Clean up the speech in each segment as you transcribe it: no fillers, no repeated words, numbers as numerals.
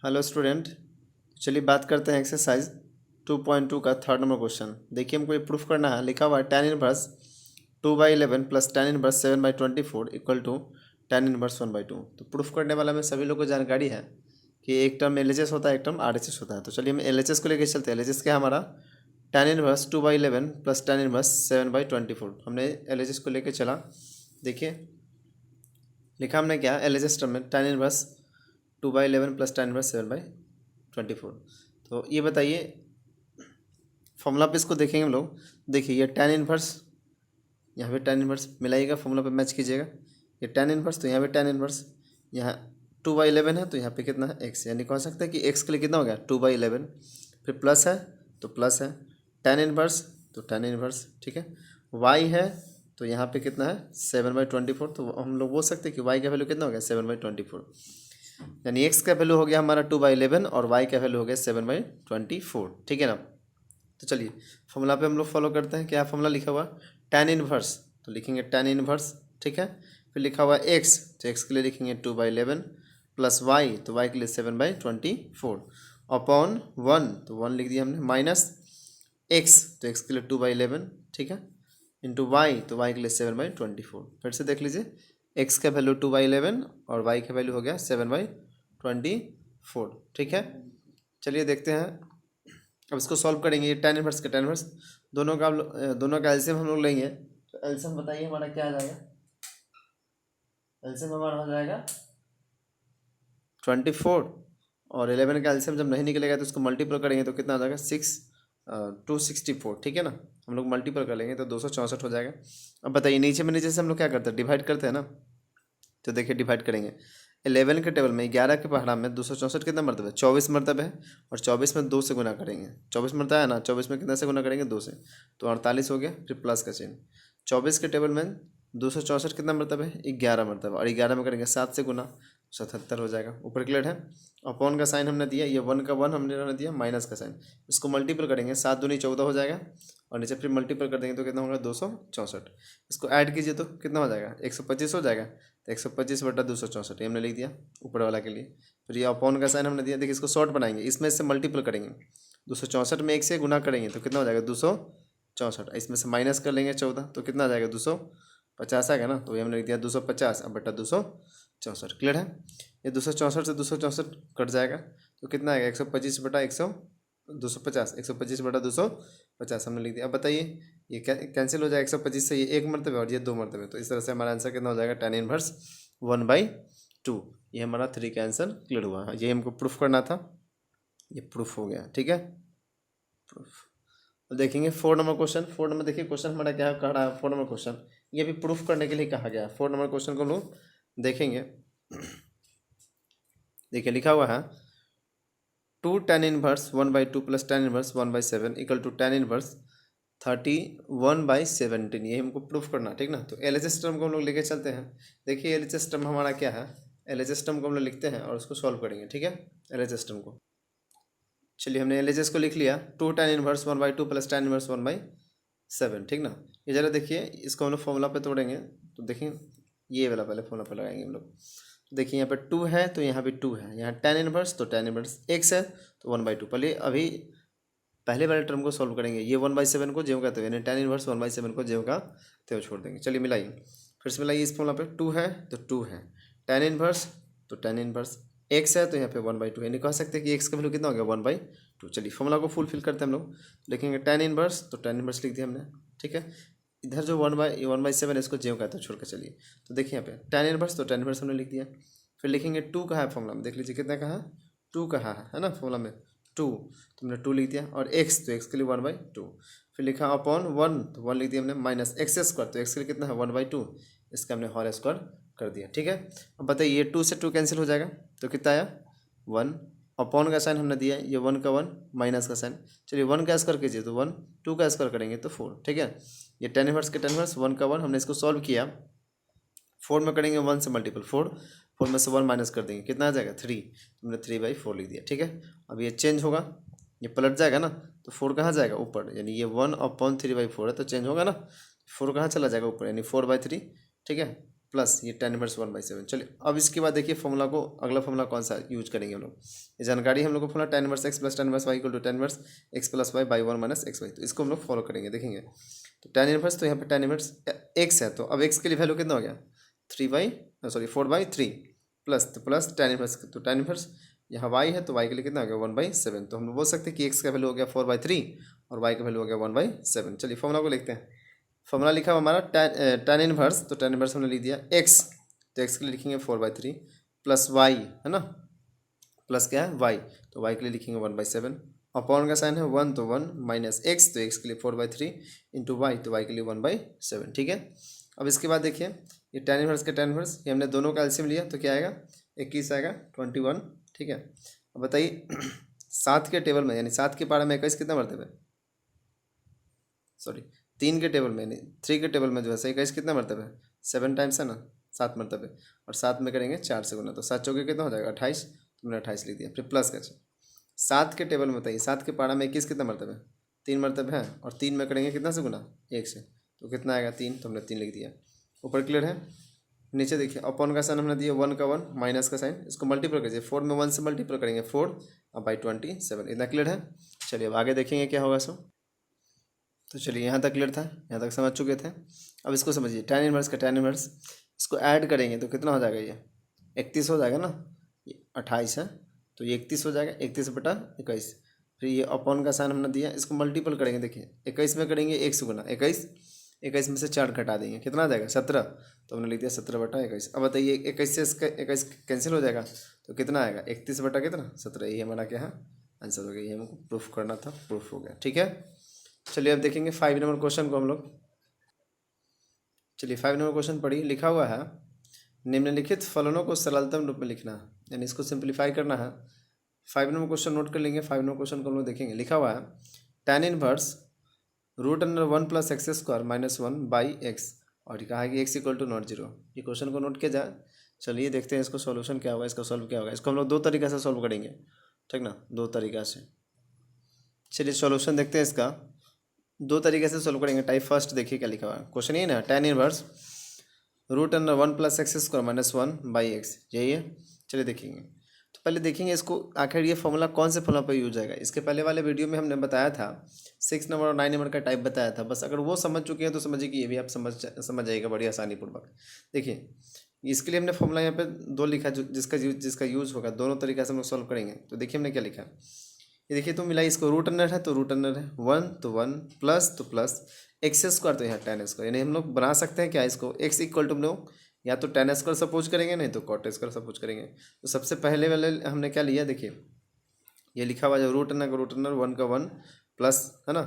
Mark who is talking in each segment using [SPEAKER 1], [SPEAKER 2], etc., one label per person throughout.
[SPEAKER 1] Hello student. चलिए बात करते हैं एक्सरसाइज 2.2 का थर्ड नंबर क्वेश्चन। देखिए हमको ये प्रूफ करना है। लिखा हुआ है tan inverse 2/11 plus tan inverse 7/24 equal to tan inverse 1/2। तो प्रूफ करने वाला में सभी लोग को जानकारी है कि एक टर्म LHS होता है, एक टर्म RHS होता है। तो चलिए हम LHS को लेकर चलते हैं। LHS क्या है हमारा? tan inverse 2/11 plus tan inverse 7/24। हमने LHS को लेकर चला। देखिए लिखा हमने क्या LHS टर्म में tan inverse 2/11 plus tan inverse 7/24। तो ये बताइए फॉर्मूला पे इसको देखेंगे हम लोग। देखिए ये tan इनवर्स, यहाँ पे tan इनवर्स मिलाइएगा, फॉर्मूला पे मैच कीजिएगा। ये tan इनवर्स तो यहाँ पे tan इनवर्स, यहाँ 2/11 है तो यहाँ पे कितना है x, यानी कह सकते हैं कि x के लिए कितना हो गया 2/11। फिर प्लस है तो प्लस है, tan इनवर्स तो tan इनवर्स, ठीक है। y है तो यहाँ पे कितना है 7/24। तो हम लोग बोल सकते हैं कि y का वैल्यू कितना हो गया 7/24, यानी x का वैल्यू हो गया हमारा 2/11 और y का वैल्यू हो गया 7/24, ठीक है ना। तो चलिए फॉर्मूला पे हम लोग फॉलो करते हैं। क्या फॉर्मूला लिखा हुआ tan इनवर्स, तो लिखेंगे tan इनवर्स, ठीक है। फिर लिखा हुआ x, तो x के लिए लिखेंगे 2/11 प्लस y, तो y के लिए 7/24 अपॉन 1, तो 1 लिख दिया हमने, माइनस x, तो x के लिए 2/11, ठीक है, इंटू वाई, तो y के लिए 7/24। फिर से देख लीजिए x का वैल्यू 2/11 और y का वैल्यू हो गया 7/24, ठीक है। चलिए देखते हैं अब इसको सॉल्व करेंगे। ये tan इनवर्स का tan इनवर्स दोनों का एलसीएम हम लोग लेंगे। तो एलसीएम बताइए हमारा क्या आ जाएगा? एलसीएम हमारा हो जाएगा 24 और 11 का एलसीएम जब नहीं निकलेगा तो इसको मल्टीपल करेंगे तो कितना आ जाएगा 264, ठीक है ना। हम लोग मल्टीपल कर लेंगे तो 264 हो जाएगा। अब बताइए नीचे से हम लोग क्या करते हैं, डिवाइड करते हैं ना। तो देखिए डिवाइड करेंगे 11 के टेबल में 11 के पहाड़ा में 264 कितना मरतबा है 24 मरतबा है, और 24 में 2 से गुना करेंगे। 24 मरतबा है ना, 24 में कितना से गुना करेंगे 2 से, तो 48 हो गया। फिर प्लस का चिन्ह। 24 के टेबल में 264 कितना मरतबा है 11 मरतबा, और 11 में करेंगे 7 से गुना, 77 हो जाएगा। ऊपर क्लियर है। अपॉन का साइन हमने दिया, ये 1 का 1 हमने दिया, माइनस का साइन, इसको मल्टीपल करेंगे 7 दूनी 14 हो जाएगा, और नीचे फिर मल्टीपल कर देंगे तो कितना होगा 264। इसको ऐड कीजिए तो कितना हो जाएगा 125 हो जाएगा। तो 125/264 ये हमने लिख दिया ऊपर वाला के लिए। फिर ये अपॉन का साइन हमने दिया। देखिए इसको शॉर्ट बनाएंगे, इसमें से मल्टीपल करेंगे, 264 में 1 से गुना करेंगे तो कितना हो जाएगा 264, इसमें से माइनस कर लेंगे 14 तो कितना आ जाएगा 250 आएगा ना। तो ये हमने लिख दिया 250 अब बटा 264। क्लियर है। ये 264 से 264 कट जाएगा तो कितना आएगा 250 125/250 हमने लिख दिया। अब बताइए ये कैंसिल हो जाएगा 125 से ये 1 मरतबे और ये 2 मरतबे, तो इस तरह से हमारा आंसर कितना हो जाएगा tan इनवर्स 1/2। ये हमारा 3 का आंसर क्लियर हुआ है। ये हमको प्रूफ करना था, ये प्रूफ हो गया, ठीक है, प्रूफ। तो देखेंगे 4 नंबर क्वेश्चन। 4 नंबर देखिए क्वेश्चन हमारा क्या कह रहा है। 4 नंबर क्वेश्चन ये भी प्रूफ करने के लिए कहा गया है। 4 नंबर क्वेश्चन को हम लोग देखेंगे। देखिए लिखा हुआ है 2 tan inverse 1/2 plus tan inverse 1/7 equal to tan inverse 31/17। ये हमको प्रूफ करना, ठीक ना। तो LHS टर्म को हम लोग लेके चलते हैं। देखिए LHS टर्म हमारा क्या है, LHS टर्म को हम लोग लिखते हैं और उसको सॉल्व करेंगे, ठीक है। LHS टर्म को चलिए हमने LHS को लिख लिया 2 tan inverse 1/2 plus tan inverse 1/7, ठीक ना। ये जरा देखिए इसको हम लोग फॉर्मूला पे तोड़ेंगे तो देखिए ये वाला पहले फॉर्मूला पे लगाएंगे हम लोग। देखिए यहाँ पे 2 है तो यहाँ भी 2 है, यहाँ tan इनवर्स तो tan इनवर्स x है तो 1/2। पहले अभी पहले वाले टर्म को सॉल्व करेंगे। ये 1/7 को ज्यों का त्यों, यानी tan इनवर्स 1/7 को ज्यों का त्यों छोड़ देंगे। चलिए मिलाइए, फिर से मिलाइए। इस फॉर्मूला पे 2 है तो 2 है, tan इनवर्स तो tan इनवर्स, x है तो यहाँ पे 1/2, यानी कह सकते हैं कि x का वैल्यू कितना हो गया 1/2। चलिए फॉर्मूला को फुलफिल करते हैं हम लोग। लिखेंगे tan इनवर्स तो tan इनवर्स लिख दिया हमने, ठीक है। इधर जो 1/7 है इसको ज्यों का त्यों छोड़ के चलिए। तो देखिए यहाँ पे tan इनवर्स तो tan इनवर्स हमने लिख दिया। फिर लिखेंगे 2 कहाँ है फॉर्मूला में, देख लीजिए कितना कहाँ 2 कहाँ है ना फॉर्मूला में 2, तो हमने 2 लिख दिया, और x तो x के लिए 1/2। फिर लिखा अपॉन 1, तो 1 लिख दिया हमने, माइनस x स्क्वायर तो x के लिए कितना है 1/2, इसका हमने होल स्क्वायर कर दिया, ठीक है। अब बताइए ये 2 से 2 कैंसिल हो जाएगा तो कितना आया 1, अपॉन का साइन हमने दिया, ये 1 का 1 माइनस का साइन। चलिए 1 का स्क्वायर कीजिए तो 1, 2 का स्क्वायर करेंगे तो 4, ठीक है। ये tan इनवर्स के tan इनवर्स 1 का 1 हमने इसको सॉल्व किया, 4 में करेंगे 1 से मल्टीपल 4 में से 1 माइनस कर देंगे कितना आ जाएगा 3, हमने 3/4 लिख दिया, ठीक है। अब ये चेंज होगा, ये पलट जाएगा ना, तो 4 कहाँ जाएगा ऊपर, यानी ये 1/3/4 है तो चेंज होगा ना, 4 कहाँ चला जाएगा ऊपर, यानी 4/3, ठीक है। प्लस ये tan इनवर्स 1/7। चलिए अब इसके बाद देखिए फॉर्मूला को, अगला फॉर्मूला कौन सा यूज करेंगे हम लोग, ये जानकारी हम लोग को formula tan inverse x plus tan inverse y equal to tan inverse x plus y by 1 minus x y, तो इसको हम लोग फॉलो करेंगे। देखेंगे तो tan इनवर्स, तो यहाँ पे tan इनवर्स x है, तो अब x के लिए वैल्यू कितना हो गया 4/3 प्लस, तो प्लस tan इनवर्स, तो tan इनवर्स यहाँ y है तो y के लिए कितना हो गया 1/7। तो हम लोग बोल सकते हैं कि x का वैल्यू हो गया 4/3 और y का वैल्यू हो गया 1/7। चलिए फॉर्मूला को लिखते हैं। फॉर्मूला लिखा हुआ हमारा tan इनवर्स, तो tan इनवर्स हमने लिख दिया x, तो x के लिए लिखेंगे 4/3 प्लस y है ना, प्लस क्या है y, तो y के लिए लिखेंगे 1/7। अपॉन का साइन है 1 तो 1 माइनस x, तो x के लिए 4/3 इंटू y, तो y के लिए 1/7। ठीक है। अब इसके बाद देखिए ये tan इनवर्स के tan इनवर्स, ये हमने दोनों का एलसीएम लिया तो क्या आएगा 21 आएगा 21। ठीक है। अब बताइए 7 के टेबल में, यानी 7 के पारा में 21 कितना मरतबा है, सॉरी 3 के टेबल में, यानी 3 के टेबल में जो है 21 कितना मरतबा है 7 टाइम्स है ना, 7 मरतबे, और 7 में करेंगे 4 से गुना, तो 7 चौके कितना हो जाएगा 28, तो मैंने 28 लिख दिया। फिर प्लस का 7 के टेबल में बताइए 7 के पारा में 21 कितना मरतबा है 3 मरतबे है, और 3 में करेंगे कितना से गुना 1 से, तो कितना आएगा 3, तो हमने 3 लिख दिया। ऊपर क्लियर है। नीचे देखिए अपॉन का साइन हमने दिया 1 का 1 माइनस का साइन, इसको मल्टीपल करिए 4 में 1 से मल्टीपल करेंगे 4 और बाई 27, इतना क्लियर है। चलिए अब आगे देखेंगे क्या होगा सो। तो चलिए यहाँ तक क्लियर था, यहाँ तक समझ चुके थे। अब इसको समझिए tan इनवर्स का tan इनवर्स, इसको ऐड करेंगे तो कितना हो जाएगा, ये 31 हो जाएगा ना, ये 28 है तो ये 31 हो जाएगा, 31/21। फिर ये अपॉन का साइन हमने दिया, इसको मल्टीपल करेंगे, देखिए 21 में करेंगे 1 से गुना 21 में से 4 घटा देंगे, कितना आ जाएगा 17, तो हमने लिख दिया 17/21। अब बताइए 21 से इसका 21 कैंसिल हो जाएगा तो कितना आएगा 31 बटा कितना 17, ये हमारा क्या है आंसर हो गया। ये हमको प्रूफ करना था, प्रूफ हो गया। ठीक है। चलिए अब देखेंगे 5 नंबर क्वेश्चन को हम लोग। चलिए 5 नंबर क्वेश्चन पढ़िए। लिखा हुआ है निम्नलिखित फलनों को सरलतम रूप में लिखना है, यानी इसको सिंप्लीफाई करना है। 5 नंबर क्वेश्चन नोट कर लेंगे। 5 नंबर क्वेश्चन को हम लोग देखेंगे। लिखा हुआ है tan inverse √1 plus x square minus 1 by x, और कहा है कि x इक्वल टू नॉट 0। ये क्वेश्चन को नोट किया जाए। चलिए देखते हैं इसको सॉल्यूशन क्या होगा, इसका सॉल्व क्या होगा। इसको हम लोग 2 तरीके से सॉल्व करेंगे, ठीक ना, 2 तरीका से। चलिए सॉल्यूशन देखते हैं इसका, 2 तरीके से सॉल्व करेंगे। टाइप फर्स्ट देखिए क्या लिखा हुआ है। क्वेश्चन ये ना tan inverse √1 plus x square minus 1 by x, यही है। चलिए देखेंगे। तो पहले देखेंगे इसको आखिर ये फॉर्मूला कौन से फॉर्मूला पर यूज आएगा। इसके पहले वाले वीडियो में हमने बताया था 6 नंबर और 9 नंबर का टाइप बताया था। बस अगर वो समझ चुके हैं तो समझिए कि ये भी आप समझ जाइएगा बड़ी आसानी पूर्वक। देखिए इसके लिए हमने फॉर्मूला यहाँ पे 2 लिखा, जो जिसका यूज होगा दोनों तरीके से हम लोग सॉल्व करेंगे। तो देखिए हमने क्या लिखा, ये देखिए तो मिला, इसको रूट अंडर है तो रूट अंडर है, 1 तो 1 प्लस तो प्लस एक्स स्क्वायर, तो यहाँ tan स्क्वायर, यानी हम लोग बना सकते हैं क्या इसको x इक्वल टू हम लोग या तो tan स्क्वायर सपोज करेंगे, नहीं तो cot स्क्वायर सपोज करेंगे। तो सबसे पहले वाले हमने क्या लिया, देखिए ये लिखा हुआ जो रूट अंडर 1 का 1 प्लस है ना,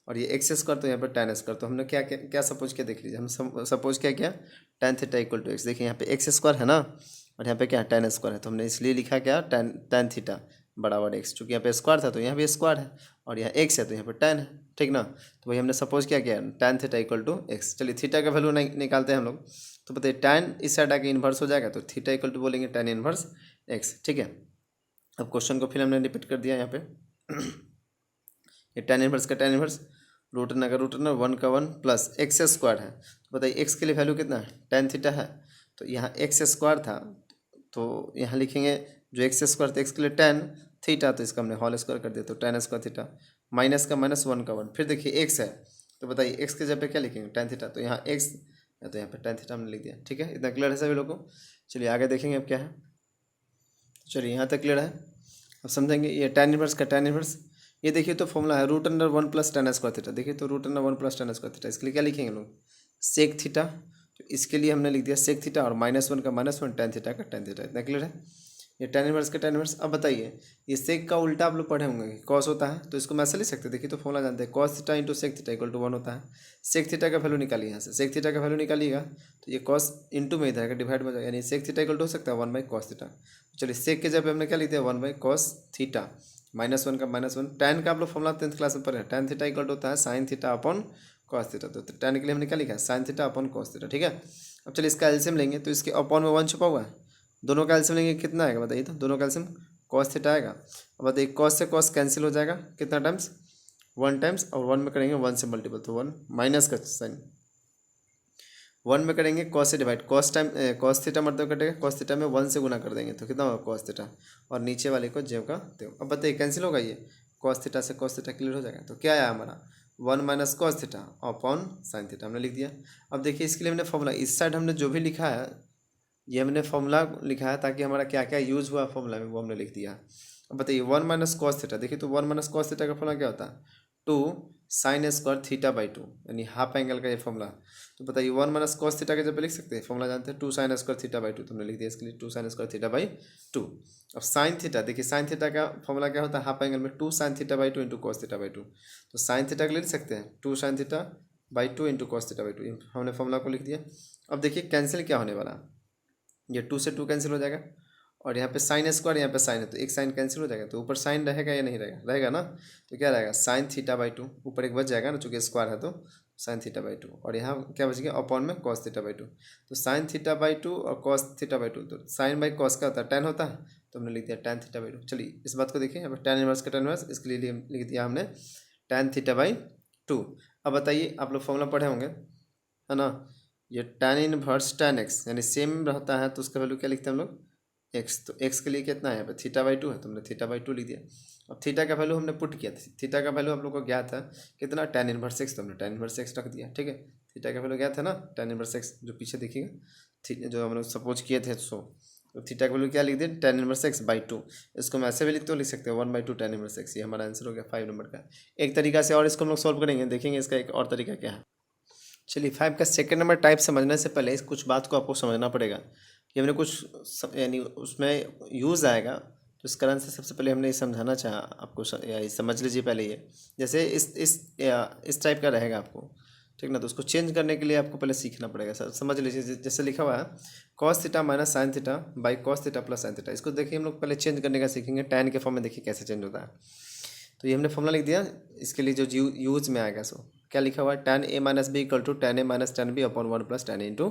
[SPEAKER 1] और ये एक्स स्क्वायर तो यहाँ पर tan स्क्वायर, तो हमने क्या क्या क्या सपोज किया देख लीजिए। हम सपोज क्या किया tan theta equal to x. देखिए यहाँ पे एक्स स्क्वायर है ना, और यहाँ पे क्या tan स्क्वायर है, तो हमने इसलिए लिखा क्या tan थीटा बराबर एक्स, चूँकि यहाँ पे स्क्वायर था तो यहाँ भी स्क्वायर है, और यहाँ एक्स है तो यहाँ पे tan है, ठीक ना। तो वही हमने सपोज क्या किया tan theta equal to x. चलिए थीटा का वैल्यू निकालते हैं हम लोग। तो बताइए tan इस साइड आके इन्वर्स हो जाएगा, तो थीटा इक्वल टू बोलेंगे tan इन्वर्स एक्स, ठीक है। अब क्वेश्चन को फिर हमने रिपीट कर दिया यहाँ पे ये tan इन्वर्स का tan इन्वर्स रूट अंडर 1 का 1 प्लस एक्स स्क्वायर है। तो बताइए एक्स के लिए वैल्यू कितना है tan थीटा है, तो यहाँ एक्स स्क्वायर था तो यहाँ लिखेंगे जो एक्स स्क्वायर था, एक्स के लिए tan थीटा, तो इसका हमने होल स्क्वायर कर दिया, तो tan स्क्वायर थीटा माइनस का माइनस 1 का 1। फिर देखिए एक्स है तो बताइए एक्स के जगह पे क्या लिखेंगे tan थीटा, तो यहाँ एक्स या तो यहाँ पे tan थीटा हमने लिख दिया, ठीक है। इतना क्लियर है सभी लोगों को। चलिए आगे देखेंगे अब क्या है। चलिए यहाँ तक क्लियर है, अब समझेंगे। ये tan इनवर्स का tan इनवर्स, ये देखिए तो फॉर्मूला है √1 प्लस tan स्क्वायर थीटा। देखिए तो √1 प्लस tan स्क्वायर थीटा, इसके लिए क्या लिखेंगे हम लोग सेक थीटा, तो इसके लिए हमने लिख दिया सेक थीटा, और -1 का -1 tan थीटा का tan थीटा। इतना क्लियर है। ये tan इनवर्स का tan इनवर्स। अब बताइए ये सेक का उल्टा आप लोग पढ़े होंगे कॉस होता है, तो इसको मैं ऐसे लिख सकते हैं। देखिए तो फॉर्मूला जानते हैं cos theta into sec theta equal to 1 होता है। सेक थीटा का वैल्यू निकालिए यहाँ से, सेक थीटा का वैल्यू निकालिएगा तो ये कॉस इंटू में इधर आएगा डिवाइड में जाएगा, यानी सेक थीटा इक्वल टू हो सकता है 1/cos थीटा। चलिए सेक के जब हमने क्या लिख दिया 1/cos थीटा, -1 का -1। tan का आप लोग फॉर्मूला 10th क्लास में पढ़े हैं, tan थीटा इक्वल टू होता है sine theta upon cos theta. तो tan के लिए हमने क्या लिखा है sine theta upon cos theta, ठीक है। अब चलिए इसका एलसीएम लेंगे, तो इसके अपॉन में 1 छुपा हुआ है, दोनों का एलसीएम लेंगे कितना आएगा बताइए, तो दोनों का एलसीएम कॉस थीटा आएगा। अब बताइए कॉस से कॉस कैंसिल हो जाएगा कितना टाइम्स 1 टाइम्स, और 1 में करेंगे 1 से मल्टीपल, तो 1 माइनस का साइन 1 में करेंगे कॉस से डिवाइड, कॉस थीटा मतलब कटेगा, कॉस थीटा में 1 से गुना कर देंगे तो कितना होगा कॉस थीटा, और नीचे वाले को जेव का तेव। अब बताइए कैंसिल होगा ये, कॉस थीटा से कॉस थीटा क्लियर हो जाएगा। तो क्या आया हमारा 1 minus cos theta upon sine theta हमने लिख दिया। अब देखिए इसके लिए हमने फॉर्मूला, इस साइड हमने जो भी लिखा है ये हमने फॉर्मूला लिखा है ताकि हमारा क्या क्या यूज़ हुआ फॉर्मूला में वो हमने लिख दिया। अब बताइए 1 माइनस कॉस थीटा, देखिए तो 1 माइनस कॉस थीटा का फॉर्मूला क्या होता है 2 साइन स्क्वायर थीटा बाई 2, यानी हाफ एंगल का ये फॉर्मूला। तो बताइए 1 माइनस कॉस थीटा के जब लिख सकते हैं फॉर्मूला जानते हैं 2 साइन स्क्वायर थीटा बाई 2, तो हमने लिख दिया इसके लिए 2 साइन स्क्वायर थीटा बाई 2। अब साइन थीटा, देखिए साइन थीटा का फॉर्मूला क्या होता है हाफ एंगल में 2 sign theta by 2 into cos theta by 2। तो साइन थीटा के लिए लिख सकते हैं 2 sign theta by 2 into cos theta by 2, हमने फॉर्मूला को लिख दिया। अब देखिए कैंसिल क्या होने वाला, ये 2 से 2 कैंसिल हो जाएगा, और यहाँ पे साइन स्क्वायर यहाँ पे साइन है तो एक साइन कैंसिल हो जाएगा, तो ऊपर साइन रहेगा या नहीं रहेगा, रहेगा ना। तो क्या रहेगा साइन थीटा बाई 2, ऊपर एक बच जाएगा ना चूँकि स्क्वायर है तो साइन थीटा बाई 2, और यहाँ क्या बच गया अपॉन में कॉस थीटा बाई 2। तो साइन थीटा बाई 2 और कॉस थीटा बाई 2, तो साइन बाई कॉस का होता है टेन होता है, तो हमने लिख दिया टेन थीटा बाई 2। चलिए इस बात को देखिए, अब टेन इनवर्स का टेन इनवर्स, इसके लिए लिख दिया हमने टेन थीटा बाई 2। अब बताइए आप लोग फॉर्मूला पढ़े होंगे है ना, ये टेन इनवर्स टेन एक्स यानी सेम रहता है तो उसका वैल्यू क्या लिखते हैं हम लोग एक्स। तो एक्स के लिए कितना है यहाँ पे थीटा बाई 2 है तो हमने थीटा बाई 2 लिख दिया। अब थीटा का वैल्यू हमने पुट किया, थीटा का वैल्यू आप लोग को ज्ञात है कितना टेन इनवर्स एक्स, तो हमने टेन इनवर्स एक्स रख दिया। ठीक है, थीटा का वैल्यू ज्ञात है ना टेन इनवर्स एक्स, जो पीछे देखिएगा जो हम लोग सपोज किए थे तो थीटा का वैल्यू क्या लिख दिया टेन इनवर्स एक्स बाई 2। इसको मैं ऐसे भी लिख सकते हैं 1 बाई 2 टेन इनवर्स एक्स, ये हमारा आंसर हो गया 5 नंबर का। एक तरीका से और इसको हम लोग सॉल्व करेंगे, देखेंगे इसका एक और तरीका क्या है। चलिए 5 का सेकंड नंबर टाइप समझने से पहले इस कुछ बात को आपको समझना पड़ेगा कि हमने कुछ यानी उसमें यूज़ आएगा, तो इस कारण से सबसे पहले हमने ये समझाना चाहा आपको, या ये समझ लीजिए पहले ये, जैसे इस टाइप का रहेगा आपको ठीक ना, तो उसको चेंज करने के लिए आपको पहले सीखना पड़ेगा। सर समझ लीजिए जैसे लिखा हुआ है cos theta minus sign theta by cos theta plus sine theta, इसको देखिए हम लोग पहले चेंज करने का सीखेंगे टैन के फॉर्म में, देखिए कैसे चेंज होता है। तो ये हमने फॉर्मूला लिख दिया, इसके लिए जो यूज में आएगा सो क्या लिखा हुआ है tan a minus b equal to tan a minus tan b upon 1 plus tan into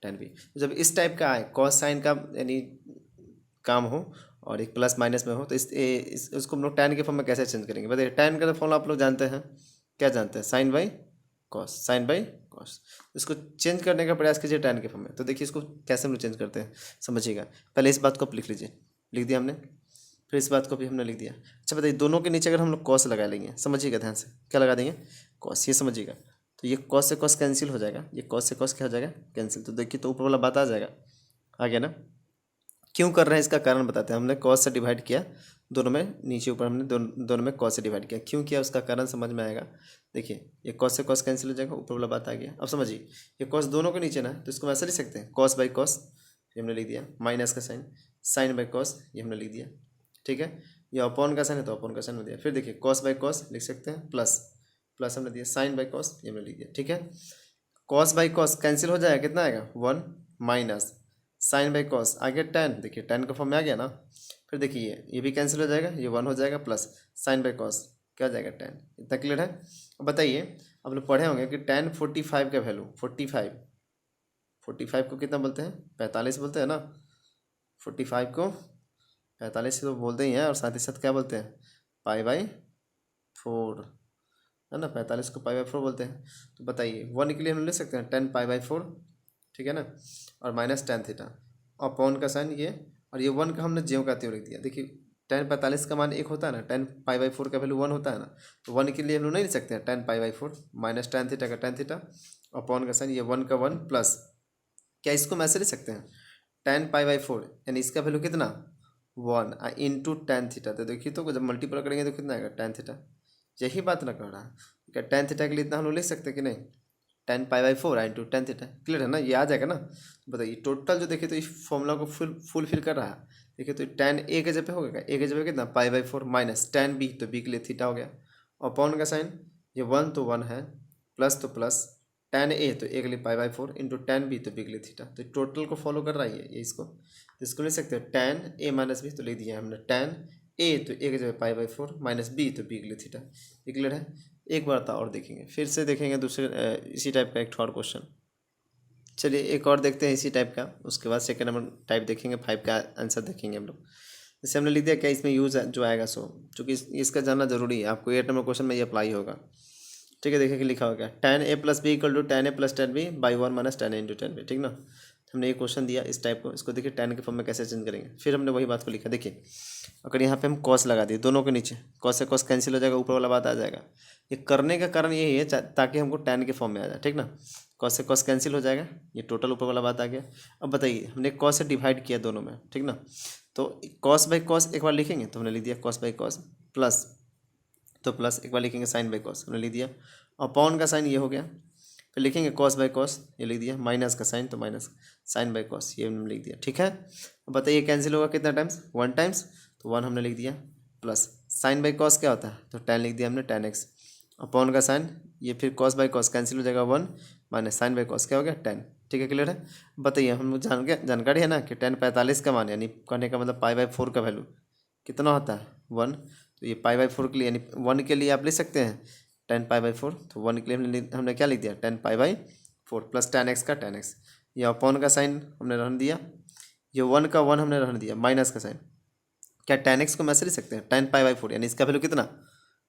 [SPEAKER 1] tan b. जब इस टाइप का आए कॉस साइन का यानी काम हो और एक प्लस माइनस में हो तो उसको हम लोग टेन के फॉर्म में कैसे चेंज करेंगे। बताइए टेन का तो फॉर्मूला आप लोग जानते हैं, क्या जानते हैं sine by cos, sine by cos. इसको चेंज करने का प्रयास कीजिए टेन के फॉर्म में, तो देखिए इसको कैसे हम लोग चेंज करते हैं समझिएगा। पहले इस बात को आप लिख लीजिए, लिख दिया हमने, फिर इस बात को भी हमने लिख दिया। अच्छा बताइए दोनों के नीचे अगर हम लोग कॉस लगा लेंगे, समझिएगा ध्यान से, क्या लगा देंगे कॉस, ये समझिएगा। तो ये कॉस से कॉस कैंसिल हो जाएगा, ये कॉस से कॉस क्या हो जाएगा कैंसिल, तो देखिए तो ऊपर वाला बात आ जाएगा, आ गया ना। क्यों कर रहे हैं इसका कारण बताते हैं, हमने कॉस से डिवाइड किया दोनों में, नीचे ऊपर हमने दोनों में कॉस से डिवाइड किया, क्यों किया उसका कारण समझ में आएगा। देखिए ये कॉस से कॉस कैंसिल हो जाएगा, ऊपर वाला बात आ गया। अब समझिए ये कॉस दोनों के नीचे ना है तो इसको वैसे लिख सकते हैं कॉस बाई कॉस, ये हमने लिख दिया, माइनस का साइन, साइन बाई कॉस ये हमने लिख दिया। ठीक है, ये अपॉन का साइन है तो अपॉन का साइन हो दिया। फिर देखिए कॉस बाई कॉस लिख सकते हैं प्लस, प्लस हमने दिया, साइन बाई कॉस ये हमने लिख दिया। ठीक है, कॉस बाई कॉस कैंसिल हो जाएगा, कितना आएगा 1 माइनस साइन बाई कॉस आ गया टेन, देखिए टेन का फॉर्म में आ गया ना। फिर देखिए ये भी कैंसिल हो जाएगा, ये 1 हो जाएगा प्लस साइन बाई कॉस क्या हो जाएगा 10। इतना क्लियर है। अब बताइए आप लोग पढ़े होंगे कि tan 45 का वैल्यू 45 को कितना बोलते हैं 45 बोलते हैं ना, 45 को 45 तो बोलते ही हैं, और साथ ही साथ क्या बोलते हैं पाई बाई 4 है ना, 45 को पाई बाई 4 बोलते हैं। तो बताइए 1 के लिए हम ले सकते हैं 10 पाई बाई 4, ठीक है ना, और माइनस टेन थीटा अपॉन का साइन ये, और ये 1 का हमने ज्यों का त्यों लिख दिया। देखिए 10 45 का मान 1 होता है ना, 10 पाई बाई 4 का वैल्यू 1 होता है ना, तो 1 के लिए हम लोग नहीं लिख सकते हैं 10 पाई बाई 4 माइनस टेन थीटा का टेन थीटा अपॉन का साइन, ये 1 का 1 प्लस, क्या इसको मैं ऐसे लिख सकते हैं 10 पाई बाई 4 यानी इसका वैल्यू कितना 1 इंटू टेन थीटा। तो देखिए तो जब मल्टीप्लाई करेंगे तो कितना आएगा टेन थीटा, यही बात ना कर रहा है क्या टेन थीटा के लिए इतना हम लोग लिख सकते हैं कि नहीं 10 पाई by 4 into tan theta, clear है ना, ये आ जाएगा ना। बताइए टोटल जो देखिए तो इस फॉर्मूला को फुलफिल कर रहा है। देखिए तो टेन ए के जगह पे हो गया, ए के जगह कितना pi by 4 minus tan b, तो बी के लिए थीटा हो गया, अपॉन का साइन ये 1 तो 1 है, प्लस तो प्लस टेन ए तो ए के लिए pi by 4 into tan b तो बी के लिए थीटा, तो टोटल को फॉलो कर रहा है ये इसको लिख सकते हैं टेन ए माइनस बी, तो लिख दिया हमने टेन ए तो ए के जगह पाई बाई 4 माइनस बी तो बी के लिए थीटा, ये क्लियर है। एक बार था और देखेंगे, फिर से देखेंगे दूसरे इसी टाइप का एक और क्वेश्चन। चलिए एक और देखते हैं इसी टाइप का, उसके बाद सेकंड नंबर टाइप देखेंगे, 5 का आंसर देखेंगे हम लोग। जैसे हमने लिख दिया क्या इसमें यूज़ जो आएगा सो, चूँकि इसका जानना जरूरी है, आपको 8 नंबर क्वेश्चन में ये अप्लाई होगा। ठीक है, देखिए कि लिखा हो गया tan a plus b equal to tan a plus tan b by 1 minus tan a into tan b, ठीक ना। हमने ये क्वेश्चन दिया इस टाइप को, इसको देखिए tan के फॉर्म में कैसे चेंज करेंगे। फिर हमने वही बात को लिखा, देखिए अगर यहाँ पे हम cos लगा दिए दोनों के नीचे, cos से cos कैंसिल हो जाएगा, ऊपर वाला बात आ जाएगा। ये करने का कारण यही है ताकि हमको tan के फॉर्म में आ जाए, ठीक ना। cos से cos कैंसिल हो जाएगा, ये टोटल ऊपर वाला बात आ गया। अब बताइए हमने cos से डिवाइड किया दोनों में, ठीक ना, तो cos बाई cos एक बार लिखेंगे तो हमने लिख दिया cos बाई cos प्लस, तो प्लस एक बार लिखेंगे साइन बाई कॉस, हमने लिख दिया। अपॉन का साइन ये हो गया, फिर लिखेंगे कॉस बाई कॉस, ये लिख दिया। माइनस का साइन तो माइनस साइन बाई कॉस, ये हमने लिख दिया, ठीक है। अब बताइए कैंसिल होगा कितना टाइम्स, 1 टाइम्स, तो 1 हमने लिख दिया। प्लस साइन बाई कॉस क्या होता है, तो tan लिख दिया हमने tan x। अपॉन का साइन, ये फिर कॉस बाई कॉस कैंसिल हो जाएगा 1 माइनस साइन बाई कॉस क्या हो गया tan, ठीक है, क्लियर है। बताइए हम जानकारी है ना कि tan 45 का मान, यानी कहने का मतलब पाई बाई 4 का वैल्यू कितना होता है 1, तो ये पाई बाई 4 के लिए यानी 1 के लिए आप लिख सकते हैं tan पाई बाई 4, तो 1 के लिए हमने क्या लिख दिया tan pi by 4 plus tan x का tan x। ये अपॉन का साइन हमने रहने दिया, ये 1 का 1 हमने रहने दिया, माइनस का साइन, क्या tan x को हम ऐसे लिख सकते हैं tan पाई बाई 4, यानी इसका वैल्यू कितना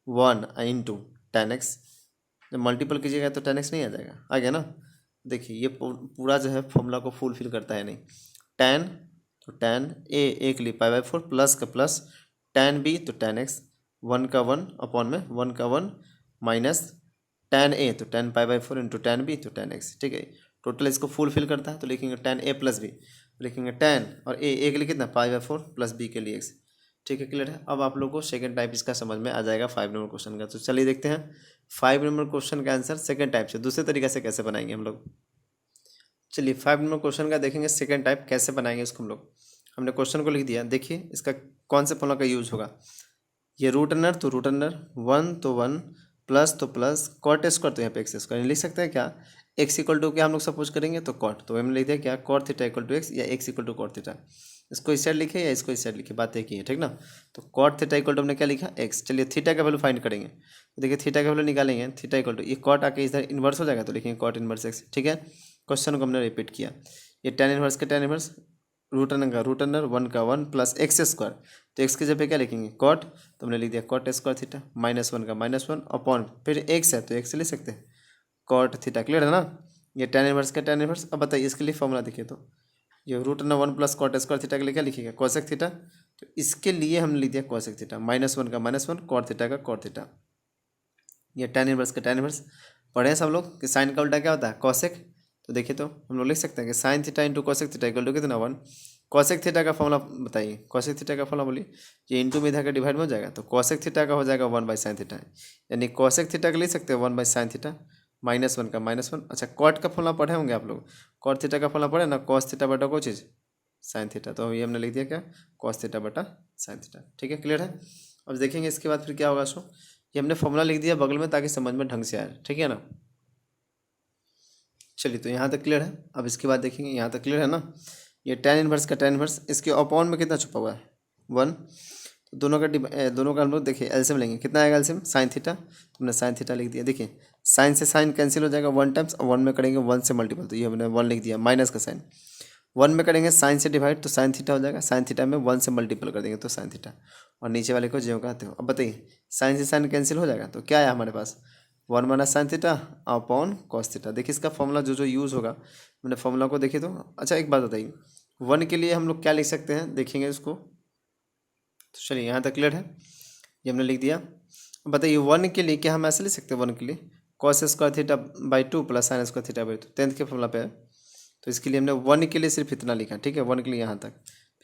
[SPEAKER 1] 1 इंटू tan x। जब मल्टीपल कीजिएगा तो tan x नहीं आ जाएगा, आ गया ना। देखिए ये पूरा जो है फॉर्मूला को फुलफिल करता है नहीं। tan, तो tan a एक लिए पाई बाई 4 प्लस का प्लस tan b तो tan x, 1 का 1 अपॉन में 1 का 1 माइनस tan a तो tan pi by 4 into tan b तो tan x, ठीक है। टोटल इसको फुलफिल करता है तो लिखेंगे tan a प्लस b, लिखेंगे tan और a के लिए कितना पाई बाई 4 प्लस b के लिए x, ठीक है, क्लियर है। अब आप लोगों को सेकंड टाइप इसका समझ में आ जाएगा 5 नंबर क्वेश्चन का। तो चलिए देखते हैं 5 नंबर क्वेश्चन का आंसर सेकंड टाइप से दूसरे तरीके से कैसे बनाएंगे हम लोग। चलिए 5 नंबर क्वेश्चन का देखेंगे सेकंड टाइप कैसे बनाएंगे इसको हम लोग। हमने क्वेश्चन को लिख दिया, देखिए इसका कौन से फॉर्मूला का यूज होगा। ये रूट अंडर तो रूट अंडर, 1 तो 1 प्लस तो प्लस कॉट स्क्वायर, तो यहाँ पे एक्स स्क्वायर लिख सकते हैं क्या, एक्स इक्वल टू क्या हम लोग सपोज करेंगे तो कॉट, तो हमने लिख दिया क्या cot theta equal to x या x equal to cot theta. इसको इस साइड लिखे या इसको इस साइड लिखे, बात एक ही है, ठीक ना। तो कॉट थीटा इक्वल टू हमने क्या लिखा एक्स। चलिए थीटा का वैल्यू फाइंड करेंगे, तो देखिए थीटा का वैल्यू निकालेंगे, थीटा इक्वल टू ये कॉट आके इधर इन्वर्स हो जाएगा तो लिखेंगे कॉट इन्वर्स एक्स, ठीक है। क्वेश्चन को हमने रिपीट किया, ये टेन इन्वर्स का टेन इन्वर्स, रूट अंडर 1 का 1 प्लस एक्स स्क्वायर, तो एक्स की जगह क्या लिखेंगे कॉट, तो हमने लिख दिया कॉट स्क्वायर थीटा, -1 का -1 अपॉन फिर एक्स है तो एक्स लिख सकते हैं कॉट थीटा, क्लियर है ना। ये टेन इन्वर्स का टेन इन्वर्स। अब बताइए इसके लिए फॉर्मूला देखिए, तो ये root under 1 plus cot square theta के लिए क्या लिखिएगा कोसेक थीटा, तो इसके लिए हमने लिख दिया कोसेक थीटा, -1 का -1 कॉट थीटा का कॉट थीटा। ये टेन इन्वर्स का टेन इन्वर्स। पढ़े हैं सब लोग कि साइन का उल्टा क्या होता है कॉसेक, तो देखिए तो हम लोग लिख सकते हैं कि sine theta into cosec theta equal to कितना 1। कॉसेक थीटा का फॉर्मूला बताइए, कॉसेक थीटा का फॉर्मूला बोलिए, ये इंटू में इधर का डिवाइड में हो जाएगा तो कॉसेक थीटा का हो जाएगा 1 बाई साइन थीटा, यानी कॉसेक थीटा का लिख सकते हैं 1 बाई साइन थीटा, -1 का -1। अच्छा कॉट का फॉर्मूला पढ़े होंगे आप लोग, कॉट थीटा का फॉर्मूला पढ़े ना, कॉस थीटा बटा कोई चीज़ साइन थीटा, तो ये हमने लिख दिया क्या कॉस थीटा बटा साइन थीटा, ठीक है, क्लियर है। अब देखेंगे इसके बाद फिर क्या होगा सो, ये हमने फॉर्मूला लिख दिया बगल में ताकि समझ में ढंग से आए, ठीक है ना। चलिए तो यहाँ तक क्लियर है। अब इसके बाद देखेंगे यहाँ तक क्लियर है ना। ये टेन इन्वर्स का टेन इन्वर्स, इसके अपॉन में कितना छुपा हुआ है 1, तो दोनों का हम लोग देखिए एलसीएम लेंगे, कितना आएगा एलसीएम साइन थीटा, तो हमने साइन थीटा लिख दिया। देखिए साइन से साइन कैंसिल हो जाएगा 1 टाइम्स, और 1 में करेंगे 1 से मल्टीपल, तो ये हमने 1 लिख दिया, माइनस का साइन 1 में करेंगे साइन से डिवाइड तो साइन थीटा हो जाएगा, साइन थीटा में 1 से मल्टीपल कर देंगे तो साइन थीटा, और नीचे वाले को ज्यों कहते हो। अब बताइए साइन से साइन कैंसिल हो जाएगा तो क्या आया हमारे पास 1 minus sine theta upon cos theta. देखिए इसका फॉर्मूला जो यूज़ होगा, मैंने फॉर्मूला को देखिए तो। अच्छा एक बात बताइए 1 के लिए हम लोग क्या लिख सकते हैं, देखेंगे इसको, तो चलिए यहाँ तक क्लियर है, ये हमने लिख दिया। अब बताइए 1 के लिए क्या हम ऐसे लिख सकते हैं, 1 के लिए cos square theta by 2 plus sine square theta by 2, 10th के फॉर्मूला पे है, तो इसके लिए हमने 1 के लिए सिर्फ इतना लिखा, ठीक है, 1 के लिए यहाँ तक।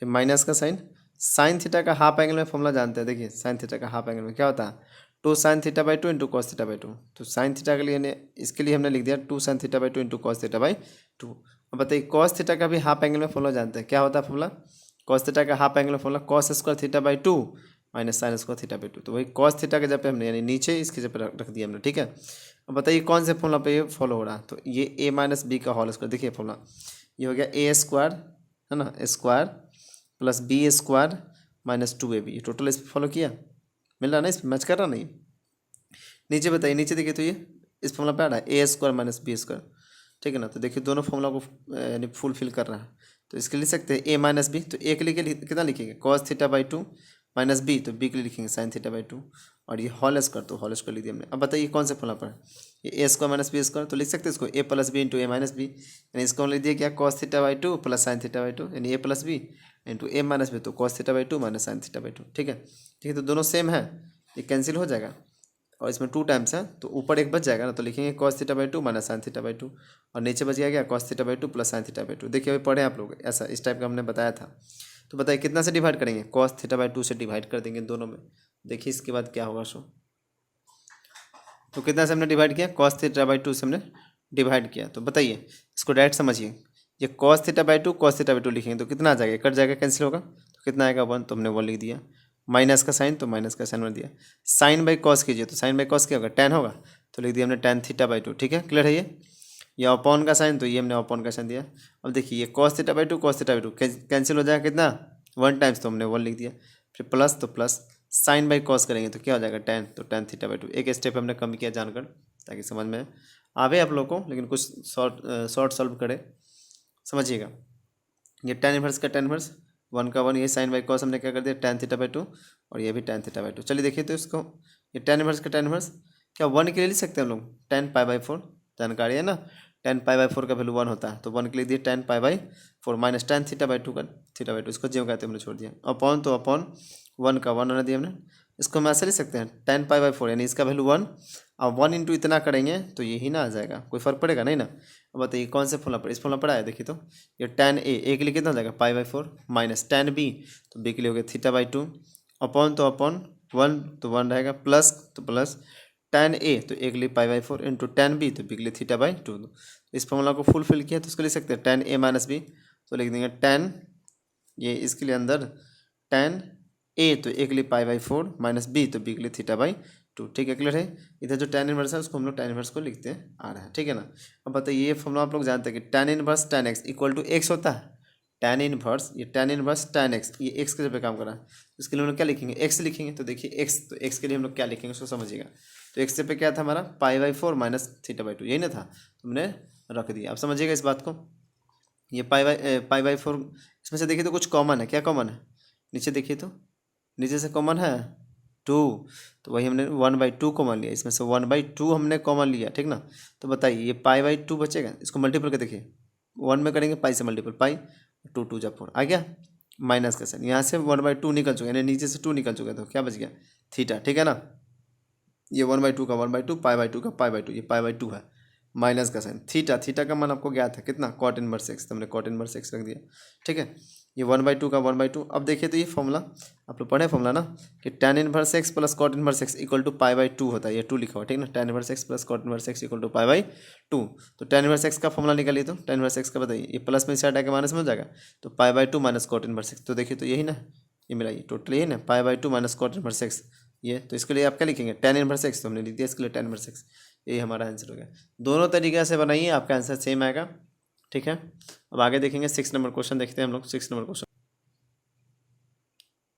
[SPEAKER 1] फिर माइनस का साइन, साइन थीटा का हाफ एंगल में फॉर्मूला जानते हैं, देखिए साइन थीटा का हाफ एंगल में क्या होता है 2 sign theta by 2 into cos theta by 2, तो साइन थीटा के लिए इसके लिए हमने लिख दिया 2 sign theta by 2 into cos theta by 2। अब बताइए कॉस थीटा का भी हाफ एंगल में फॉर्मूला जानते हैं, क्या होता है फॉर्मूला कॉस थीटा का हाफ एंगल में formula cos square theta by 2 minus sine square theta by 2, तो वही कॉस थीटा के जब पे हमने यानी नीचे इसके जब पे रख दिया हमने, ठीक है। अब बताइए कौन से फॉर्मूला पे ये फॉलो हो रहा है, तो ये a माइनस बी का होल स्क्वायर, देखिए फॉर्मूला ये हो गया ए स्क्वायर है ना, square plus b square minus 2ab, ये टोटल इस पर फॉलो किया, मिल रहा ना, इस मैच कर रहा नहीं। नीचे बताइए, नीचे देखिए तो ये इस फॉर्मूला पे आ रहा है ए स्क्वायर माइनस बी स्क्वायर, ठीक है ना, तो देखिए दोनों फॉर्मूला को यानी फुलफिल कर रहा है, तो इसके लिख सकते हैं ए माइनस बी, तो ए के लिए कितना लिखेंगे cos theta by 2 minus b, तो बी के लिए लिखेंगे साइन थीटा बाई 2, और ये होल स्क्वायर, तो होल स्क्वायर लिख दिया हमने। अब बताइए कौन से फॉर्मूला पर, ये ए स्क्वायर माइनस बी स्क्वायर, तो लिख सकते हैं इसको ए प्लस बी इंटू ए माइनस बी, यानी इसको हम लिख दिया क्या, cos theta by two plus sign theta by to, यानी ए प्लस बी इंटू ए माइनस बी, तो cos theta by two minus sign theta by to. ठीक है, तो दोनों सेम है, ये कैंसिल हो जाएगा और इसमें 2 टाइम्स है तो ऊपर एक बच जाएगा ना, तो लिखेंगे cos theta by two minus sign theta by to, और नीचे बच गया क्या, cos theta by two plus sign theta by to. देखिए अभी पढ़े आप लोग, ऐसा इस टाइप का हमने बताया था। तो बताइए कितना से डिवाइड करेंगे, कॉस थीटा बाई टू से डिवाइड कर देंगे दोनों में। देखिए इसके बाद क्या होगा सो, तो कितना से हमने डिवाइड किया, कॉस थीटा बाई टू से हमने डिवाइड किया। तो बताइए इसको डायरेक्ट समझिए, ये कॉस थीटा बाई टू लिखेंगे तो कितना आ जाएगा, कट जाएगा, कैंसिल होगा, तो कितना आएगा 1, तो हमने 1 लिख दिया। माइनस का साइन, तो माइनस का साइन बन दिया। साइन बाई कॉस कीजिए, तो साइन बाई कॉस क्या होगा, टेन होगा, तो लिख दिया हमने टेन थीटा बाई टू। ठीक है, क्लियर है ये अपॉन का साइन, तो ये हमने अपॉन का साइन दिया। अब देखिए ये cos theta by to cancel हो जाएगा, कितना 1 टाइम्स, तो हमने 1 लिख दिया। फिर प्लस, तो प्लस साइन बाई कॉस करेंगे तो क्या हो जाएगा, टेन, तो टेन थीटा बाई टू। एक स्टेप हमने कम किया जानकर, ताकि समझ में आवे आप लोग को, लेकिन कुछ शॉर्ट सॉल्व करे, समझिएगा। ये टेन इनवर्स का टेन इनवर्स, 1 का 1, ये साइन बाई कॉस हमने क्या कर दिया, टेन थीटा बाई टू, और ये भी टेन थीटा बाई टू। चलिए देखिए तो इसको, ये टेन इनवर्स का टेन इनवर्स क्या 1 के लिए लिख सकते हैं हम लोग, टेन पाई बाई फोर, जानकारी है ना, टेन पाई बाई फोर का वैल्यू 1 होता है, तो 1 के लिए दिए ten pi by four minus tan theta by to का थीटा बाई टू, इसको ज्यों कहते हैं हमने छोड़ दिया। अपॉन, तो अपॉन 1 का 1 होने दिया हमने, इसको हम ऐसे लिख सकते हैं टेन पाई बाई फोर, यानी इसका वैल्यू 1, अब 1 इंटू इतना करेंगे तो यही ना आ जाएगा, कोई फर्क पड़ेगा नहीं ना। अब बताइए कौन से फॉर्मूला पर, इस फॉर्मूला पर आया, देखिए तो ये टेन ए के लिए कितना हो जाएगा, pi by four, minus tan b, तो बी के लिए हो गया थीटा बाई टू, अपॉन, तो अपॉन 1, तो 1 रहेगा, प्लस, तो प्लस टेन ए, तो ए के लिए pi by four, into tan b, तो बी के लिए थीटा बाई टू। इस फॉर्मूला को फुलफिल किया तो इसको लिख सकते हैं टेन ए माइनस बी, तो लिख देंगे टेन, ये इसके लिए अंदर टेन ए, तो ए के लिए pi by four, minus b, तो बी के लिए थीटा बाई टू। ठीक है, क्लियर है। इधर जो टेन इनवर्स है उसको हम लोग टेन इनवर्स को लिखते आ रहा है, ठीक है ना। अब बताइए ये फॉर्मूला आप लोग जानते हैं कि tan inverse tan x equal to x होता है। टेन इनवर्स, ये टेन इनवर्स टेन एक्स, ये एक्स के जगह काम कर रहा है, इसके लिए हम लोग क्या लिखेंगे, एक्स लिखेंगे। तो देखिए एक्स, तो एक्स के लिए हम लोग क्या लिखेंगे उसको समझिएगा। तो एक्स पे क्या था हमारा, पाई by four minus theta by to, यही ना था, तो हमने रख दिया। अब समझिएगा इस बात को, ये पाई बाई फोर, इसमें से देखिए तो कुछ कॉमन है, क्या कॉमन है, नीचे देखिए तो नीचे से कॉमन है 2, तो वही हमने 1/2 कॉमन लिया, इसमें से 1/2 हमने कॉमन लिया, ठीक ना। तो बताइए ये पाई बाई टू बचेगा, इसको मल्टीपल कर देखिए, 1 में करेंगे पाई से मल्टीपल, पाई 2 2 जा 4 आ गया, माइनस का साइन, यहाँ से 1/2 निकल चुका है, यानी नीचे से 2 निकल चुका है, तो क्या बच गया, थीटा, ठीक है ना। ये 1/2 का 1/2, पाई बाई टू का पाई बाई टू, ये पाई बाई टू है, माइनस का साइन, थीटा, थीटा का मान आपको ज्ञात है कितना, कॉट इनवर्स एक्स, तो हमने कॉट इनवर्स एक्स रख दिया, ठीक है। ये 1/2 का 1/2। अब देखिए तो ये फॉर्मूला आप लोग पढ़े फॉर्मूला ना, कि tan inverse x plus cot inverse x equal to pi by two होता है, ये 2 लिखा हुआ, ठीक ना, tan inverse x plus cot inverse x equal to pi by two. तो टेन इनवर्स एक्स का फॉर्मूला निकालिए, तो टेन इनवर्स एक्स का बताइए, ये प्लस में से हटा के माइनस में हो जाएगा, तो pi by two minus cot inverse x, तो देखिए तो यही ना, ये मिलाइए टोटल यही ना, pi by two minus cot inverse x, ये तो इसके लिए आप क्या लिखेंगे, टेन इनवर्स एक्स, तो हमने लिख दिया इसके लिए टेन इनवर्स एक्स, यही हमारा आंसर हो गया। दोनों तरीके से बनाइए, आपका आंसर सेम आएगा, ठीक है। अब आगे देखेंगे 6 नंबर क्वेश्चन, देखते हैं हम लोग 6 नंबर क्वेश्चन।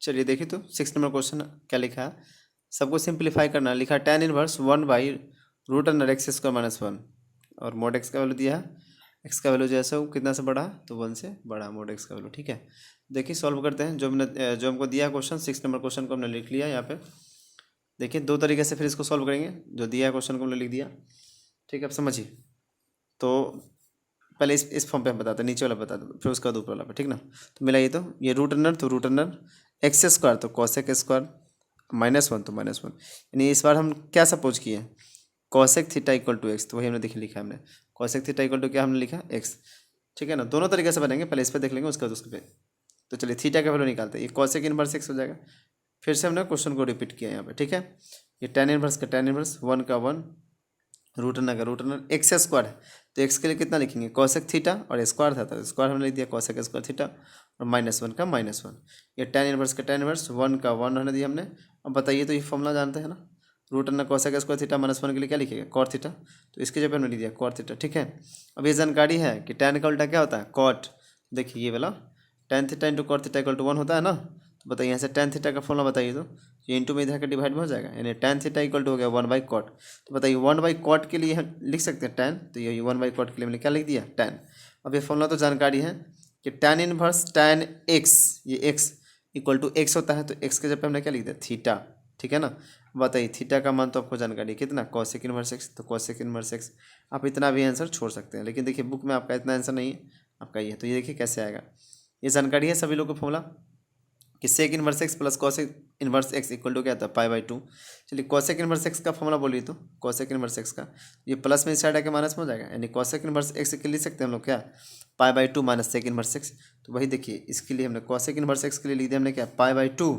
[SPEAKER 1] चलिए देखिए तो 6 नंबर क्वेश्चन क्या लिखा है, सबको सिंप्लीफाई करना, लिखा टेन इनवर्स 1/√x² - 1, और मोड एक्स का वैल्यू दिया है, एक्स का वैल्यू जैसे वो कितना से बड़ा, तो 1 से बड़ा मोड एक्स का वैल्यू, ठीक है। देखिए सॉल्व करते हैं, जो हमको दिया क्वेश्चन 6 नंबर क्वेश्चन को हमने लिख लिया यहाँ पे। देखिए 2 तरीके से फिर इसको सॉल्व करेंगे, जो दिया है क्वेश्चन को हमने लिख दिया, ठीक है। अब समझिए, तो पहले इस फॉर्म पे हम बताते हैं, नीचे वाला बता दो, फिर उसका बाद ऊपर वाला पे, ठीक ना। तो मिलाइए तो ये रूट अंडर, तो रूट अंडर एक्स स्क्वायर, तो कॉसेक स्क्वायर, -1 तो -1, यानी इस बार हम क्या सपोज किए, cosec theta equal to x, तो वही हमने देखिए लिखा है हमने, कॉसेक थीटा इक्वल टू क्या हमने लिखा, एक्स, ठीक है ना। दोनों तरीके से बनेंगे, पहले इस पर देख लेंगे, उसके बाद उसके पे। तो चलिए थीटा का वैल्यू निकालते हैं, ये कॉसेक इनवर्स एक्स हो जाएगा। फिर से हमने क्वेश्चन को रिपीट किया यहाँ पे, ठीक है। ये टेन इनवर्स का टेन इनवर्स, 1 का 1, रूट अंडर का रूट अंडर, एक्स स्क्वायर है, तो एक्स के लिए कितना लिखेंगे, कॉसेक थीटा, और स्क्वायर था तो स्क्वायर हमने लिख दिया, कॉसेक स्क्वायर थीटा, और -1 का -1। ये टेन इनवर्स का टेन इनवर्स, 1 का 1 होने दिया हमने। अब बताइए तो ये फॉर्मूला जानते हैं ना, root under cosec square theta -1 के लिए क्या लिखेगा, कॉट थीटा, तो इसके जगह हमने लिख दिया कॉट थीटा, ठीक है। अब ये जानकारी है कि टेन का उल्टा क्या होता है, कॉट। देखिए ये वाला ten theta into cot theta equal to 1 होता है ना, तो बताइए यहाँ से टेन थीटा का फॉर्मूला बताइए, तो ये इंटू में इधर का डिवाइड में हो जाएगा, यानी टेन थीटा इक्वल टू हो गया 1/cot। तो बताइए 1/cot के लिए हम लिख सकते हैं टेन, तो ये 1/cot के लिए हमने क्या लिख दिया, टेन। अब ये फॉर्मूला तो जानकारी है कि टेन इनवर्स टेन एक्स, ये एक्स इक्वल टू एक्स होता है, तो एक्स के जगह पे हमने क्या लिख दिया, थीटा, ठीक है ना। बताइए थीटा का मान तो आपको जानकारी कितना, कॉसेक इनवर्स एक्स, तो कॉसेक इनवर्स एक्स आप इतना भी आंसर छोड़ सकते हैं, लेकिन देखिए बुक में आपका इतना आंसर नहीं है, आपका ये है। तो ये देखिए कैसे आएगा, ये जानकारी है सभी लोग को फॉर्मूला कि sec inverse x plus cosec inverse x equal to क्या आता है पाई/2। चलिए कॉसेक इनवर्स एक्स का फॉर्मूला बोलिए, तो कॉसेक इनवर्स एक्स का ये प्लस में साइड आके माइनस में हो जाएगा, यानी कॉसेक इनवर्स एक्स के लिए लिख सकते हैं हम लोग क्या, पाई/2 माइनस सेक इनवर्स एक्स। तो वही देखिए इसके लिए हमने कॉसेक इनवर्स एक्स के लिए लिख दिया हमने क्या, पाई/2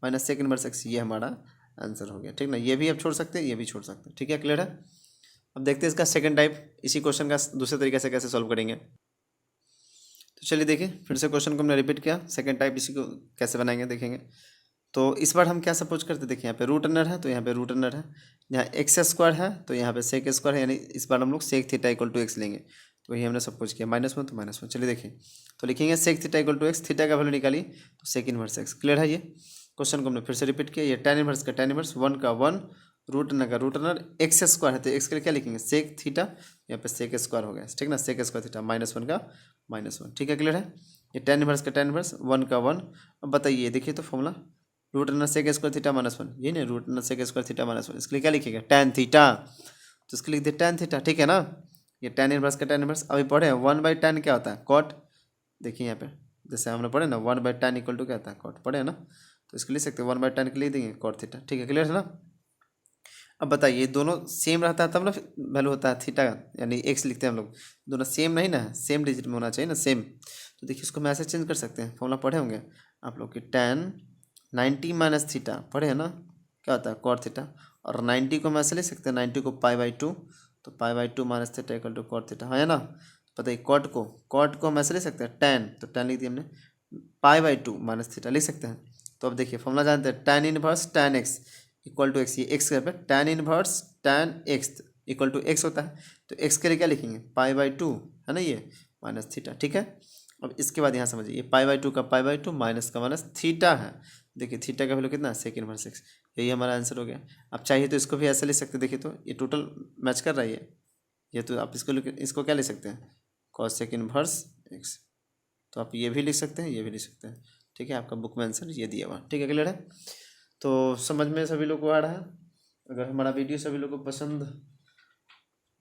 [SPEAKER 1] माइनस सेक इनवर्स एक्स, ये हमारा आंसर हो गया। ठीक ना, ये भी आप छोड़ सकते हैं, ये भी छोड़ सकते हैं। ठीक है, क्लियर है। अब देखते हैं इसका सेकंड टाइप, इसी क्वेश्चन का दूसरे तरीके से कैसे सॉल्व करेंगे। तो चलिए देखिए फिर से क्वेश्चन को हमने रिपीट किया, सेकंड टाइप इसी को कैसे बनाएंगे देखेंगे। तो इस बार हम क्या सपोज करते देखिए, यहाँ पे रूट अंडर है तो यहाँ पे रूट अंडर है, यहाँ एक्स स्क्वायर है तो यहाँ पे सेक स्क्वायर है, यानी इस बार हम लोग sec theta equal to x लेंगे। तो वही हमने सपोज किया, -1 तो -1। चलिए देखिए, तो लिखेंगे sec theta equal to x, theta का वैल्यू निकालिए तो सेक इनवर्स एक्स। क्लियर है, ये क्वेश्चन को हमने फिर से रिपीट किया। ये tan इनवर्स का tan इनवर्स, 1 का 1, रूट अंडर का रूट अंडर, एक्स स्क्वायर है तो एक्स के लिए क्या लिखेंगे सेक थीटा, यहाँ पे सेक स्क्वायर हो गया, ठीक ना, सेक स्क्वायर थीटा, -1 का -1। ठीक है, क्लियर है। ये tan इनवर्स का tan इनवर्स, 1 का 1। अब बताइए देखिए तो formula root under sec square theta -1, ये नहीं root under sec square theta -1, इसके लिए क्या लिखेगा tan थीटा, तो इसके लिख दिया tan थीटा। ठीक है ना, ये tan इनवर्स का tan इनवर्स अभी पढ़े 1/tan क्या होता है कॉट, देखिए यहाँ पे जैसे हमने पढ़े ना 1/tan इक्वल टू क्या होता है कॉट, पढ़े ना, तो इसके लिख सकते हैं 1/tan के लिए देंगे कॉट थीटा। ठीक है, क्लियर है ना। अब बताइए दोनों सेम रहता है तब ना वैल्यू होता है थीटा का, यानी एक्स लिखते हैं हम लोग, दोनों सेम नहीं ना, सेम डिजिट में होना चाहिए ना, सेम। तो देखिए इसको हम ऐसे चेंज कर सकते हैं, फॉर्मूला पढ़े होंगे आप लोग कि tan 90 माइनस थीटा, पढ़े है ना, क्या होता है कॉट थीटा, और 90 को हम ऐसे लिख सकते हैं, 90 को पाई/2, तो पाई/2 minus theta equal to cot theta, है ना। बताइए कॉट को हम ऐसे लिख सकते हैं tan, तो tan लिख दिया हमने, पाई/2 माइनस थीटा लिख सकते हैं। तो अब देखिए फॉर्मूला जानते हैं, tan inverse tan x equal to x, ये एक्स पे tan inverse tan x equal to x होता है, तो एक्स के लिए क्या लिखेंगे पाई/2, है ना, ये माइनस थीटा। ठीक है, अब इसके बाद यहाँ समझिए, ये पाई/2 का पाई/2 माइनस का माइनस थीटा है, देखिए थीटा का वैल्यू कितना है सेक इनवर्स एक्स, यही हमारा आंसर हो गया। अब चाहिए तो इसको भी ऐसे लिख सकते हैं, देखिए तो ये टोटल मैच कर रहा है ये तो आप इसको क्या लिख सकते हैं कॉसेक इनवर्स एक्स, तो आप ये भी लिख सकते हैं, ये भी लिख सकते हैं। ठीक है, आपका बुक में आंसर ये दिया हुआ। ठीक है, क्लियर है। तो समझ में सभी लोग को आ रहा है। अगर हमारा वीडियो सभी लोग को पसंद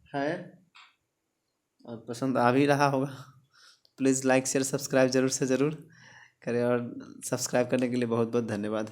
[SPEAKER 1] है और पसंद आ भी रहा होगा तो प्लीज़ लाइक शेयर सब्सक्राइब ज़रूर से ज़रूर करें, और सब्सक्राइब करने के लिए बहुत बहुत धन्यवाद।